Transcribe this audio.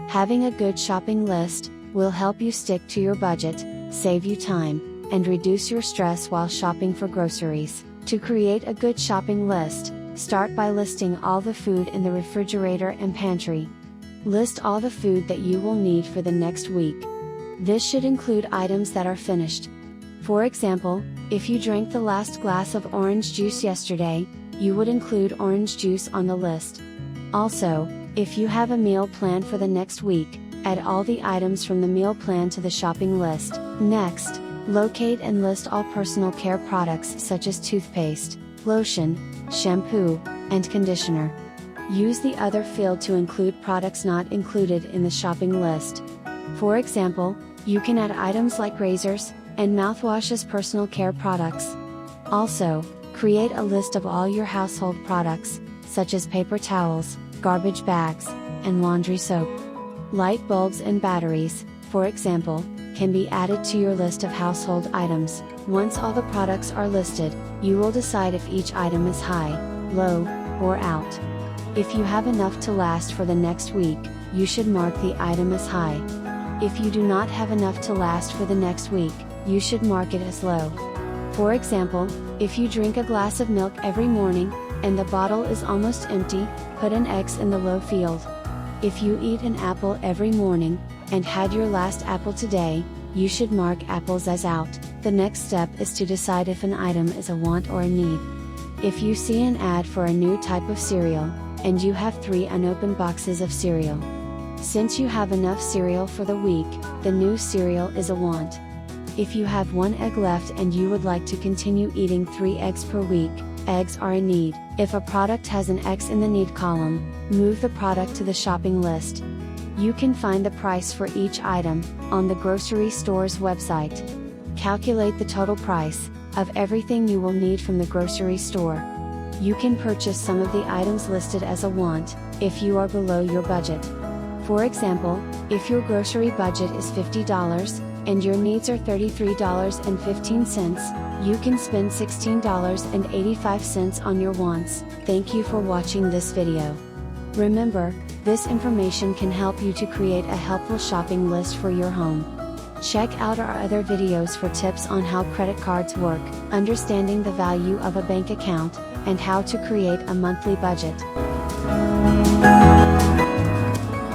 Having a good shopping list will help you stick to your budget, save you time, and reduce your stress while shopping for groceries. To create a good shopping list, start by listing all the food in the refrigerator and pantry. List all the food that you will need for the next week. This should include items that are finished. For example, if you drank the last glass of orange juice yesterday, you would include orange juice on the list. Also, if you have a meal plan for the next week, add all the items from the meal plan to the shopping list. Next, locate and list all personal care products such as toothpaste, lotion, shampoo, and conditioner. Use the other field to include products not included in the shopping list. For example, you can add items like razors and mouthwash as personal care products. Also, create a list of all your household products, such as paper towels, garbage bags, and laundry soap. Light bulbs and batteries, for example, can be added to your list of household items. Once all the products are listed, you will decide if each item is high, low, or out. If you have enough to last for the next week, you should mark the item as high. If you do not have enough to last for the next week, you should mark it as low. For example, if you drink a glass of milk every morning, and the bottle is almost empty, put an X in the low field. If you eat an apple every morning, and had your last apple today, you should mark apples as out. The next step is to decide if an item is a want or a need. If you see an ad for a new type of cereal, and you have 3 unopened boxes of cereal. Since you have enough cereal for the week, the new cereal is a want. If you have 1 egg left and you would like to continue eating 3 eggs per week, eggs are a need. If a product has an X in the need column, move the product to the shopping list. You can find the price for each item on the grocery store's website. Calculate the total price of everything you will need from the grocery store. You can purchase some of the items listed as a want if you are below your budget. For example, if your grocery budget is $50 and your needs are $33.15, you can spend $16.85 on your wants. Thank you for watching this video. Remember, this information can help you to create a helpful shopping list for your home. Check out our other videos for tips on how credit cards work, understanding the value of a bank account, and how to create a monthly budget.